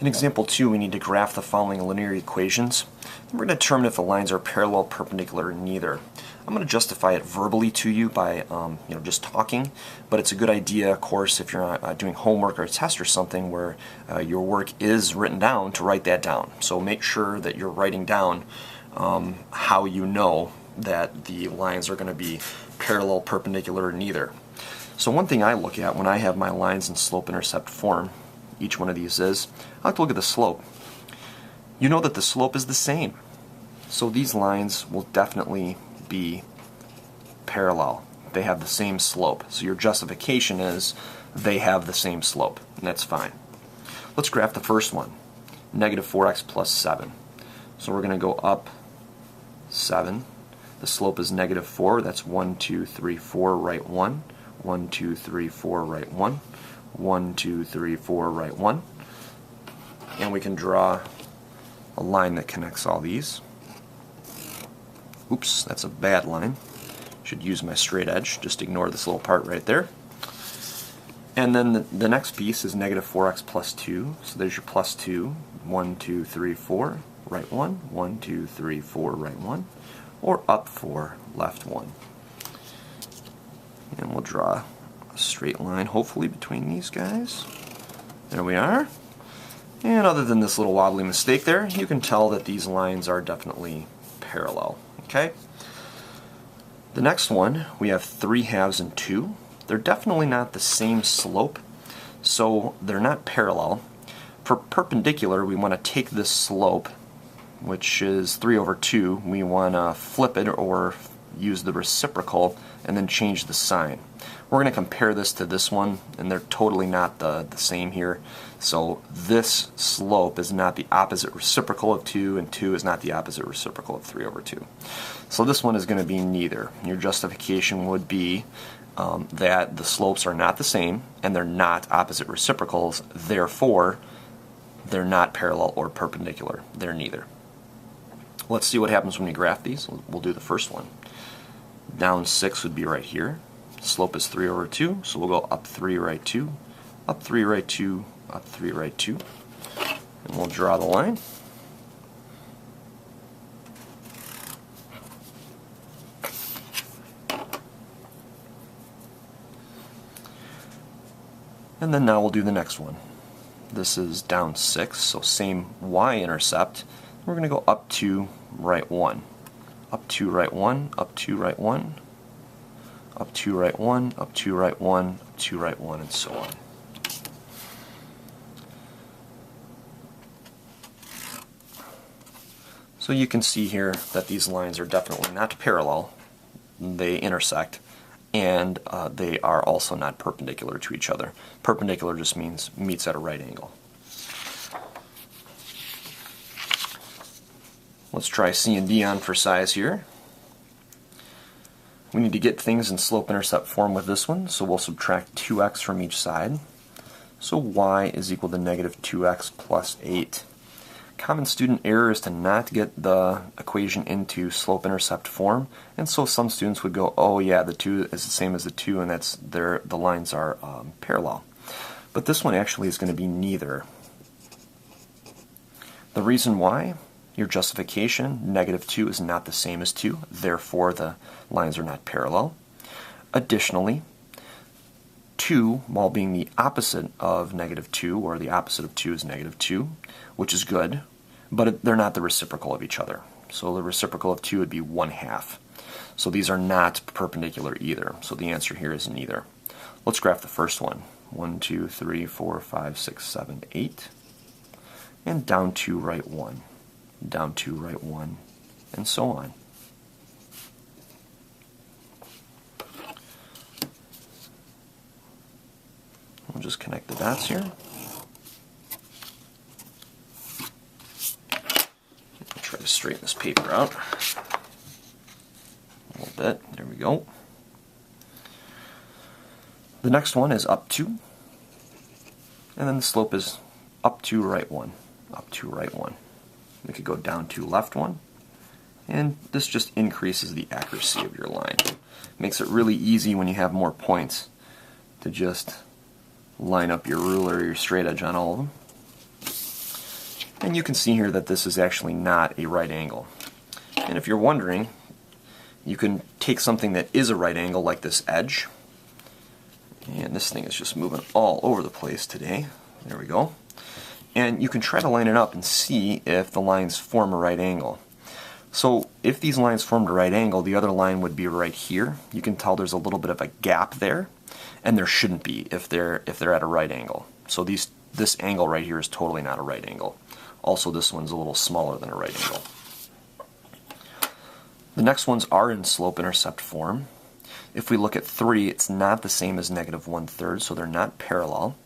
In example 2, we need to graph the following linear equations. We're going to determine if the lines are parallel, perpendicular, or neither. I'm going to justify it verbally to you by just talking, but it's a good idea, of course, if you're doing homework or a test or something where your work is written down, to write that down. So make sure that you're writing down how you know that the lines are going to be parallel, perpendicular, or neither. So one thing I look at when I have my lines in slope-intercept form, each one of these is, I like to look at the slope. You know that the slope is the same. So these lines will definitely be parallel. They have the same slope. So your justification is they have the same slope, and that's fine. Let's graph the first one, negative 4x plus 7. So we're going to go up 7. The slope is negative 4. That's 1, 2, 3, 4, right 1. 1, 2, 3, 4, right 1. 1, 2, 3, 4, right 1. And we can draw a line that connects all these. Oops, that's a bad line. Should use my straight edge. Just ignore this little part right there. And then the next piece is negative 4x plus 2. So there's your plus 2. 1, 2, 3, 4, right 1. 1, 2, 3, 4, right 1. Or up 4, left 1. And we'll draw a straight line, hopefully, between these guys. There we are. And other than this little wobbly mistake there, you can tell that these lines are definitely parallel. Okay? The next one, we have 3 halves and 2. They're definitely not the same slope, so they're not parallel. For perpendicular, we want to take this slope, which is 3 over 2. We want to flip it or use the reciprocal and then change the sign. We're going to compare this to this one, and they're totally not the same here. So this slope is not the opposite reciprocal of 2, and 2 is not the opposite reciprocal of 3 over 2. So this one is going to be neither. Your justification would be that the slopes are not the same, and they're not opposite reciprocals, therefore they're not parallel or perpendicular. They're neither. Let's see what happens when we graph these. We'll do the first one. Down 6 would be right here. Slope is 3 over 2, so we'll go up 3, right 2, up 3, right 2, up 3, right 2, and we'll draw the line. And then now we'll do the next one. This is down 6, so same y-intercept. We're going to go up 2, right 1. Up 2, right 1, up 2, right 1, up 2, right 1, up 2, right 1, up 2, right 1, and so on. So you can see here that these lines are definitely not parallel. They intersect, and they are also not perpendicular to each other. Perpendicular just means meets at a right angle. Let's try C and D on for size here. We need to get things in slope-intercept form with this one, so we'll subtract 2x from each side. So y is equal to negative 2x plus 8. Common student error is to not get the equation into slope-intercept form, and so some students would go, oh yeah, the 2 is the same as the 2, and that's the lines are parallel. But this one actually is going to be neither. The reason why? Your justification, negative 2 is not the same as 2, therefore the lines are not parallel. Additionally, 2, while being the opposite of negative 2, or the opposite of 2 is negative 2, which is good, but they're not the reciprocal of each other. So the reciprocal of 2 would be 1/2. So these are not perpendicular either, so the answer here is neither. Let's graph the first one. 1, 2, 3, 4, 5, 6, 7, 8, and down 2, right 1. Down 2, right 1, and so on. We'll just connect the dots here. I'll try to straighten this paper out a little bit. There we go. The next one is up 2, and then the slope is up 2, right 1, up 2, right 1. We could go down 2, left 1, and this just increases the accuracy of your line. Makes it really easy when you have more points to just line up your ruler or your straight edge on all of them. And you can see here that this is actually not a right angle. And if you're wondering, you can take something that is a right angle, like this edge, and this thing is just moving all over the place today. There we go. And you can try to line it up and see if the lines form a right angle. So if these lines formed a right angle, the other line would be right here. You can tell there's a little bit of a gap there, and there shouldn't be if they're at a right angle. So this angle right here is totally not a right angle. Also, this one's a little smaller than a right angle. The next ones are in slope-intercept form. If we look at 3, it's not the same as negative 1/3, so they're not parallel.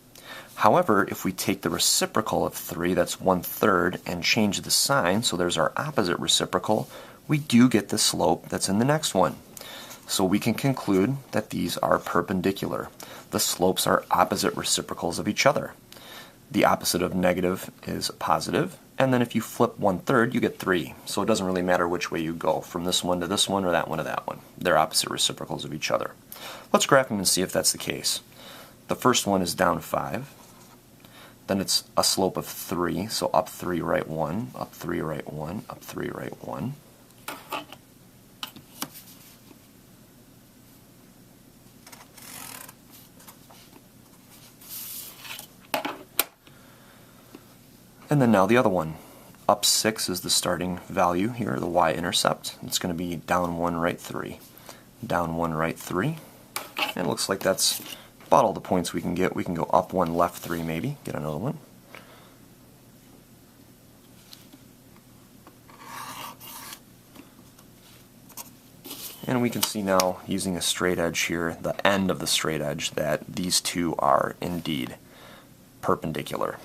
However, if we take the reciprocal of 3, that's 1/3, and change the sign, so there's our opposite reciprocal, we do get the slope that's in the next one. So we can conclude that these are perpendicular. The slopes are opposite reciprocals of each other. The opposite of negative is positive, and then if you flip 1/3, you get 3. So it doesn't really matter which way you go, from this one to this one or that one to that one. They're opposite reciprocals of each other. Let's graph them and see if that's the case. The first one is down 5. Then it's a slope of 3, so up 3, right 1, up 3, right 1, up 3, right 1. And then now the other one. Up 6 is the starting value here, the y-intercept. It's going to be down 1, right 3. Down 1, right 3. And it looks like that's about all the points we can get. We can go up 1, left 3 maybe, get another one. And we can see now, using a straight edge here, the end of the straight edge, that these two are indeed perpendicular.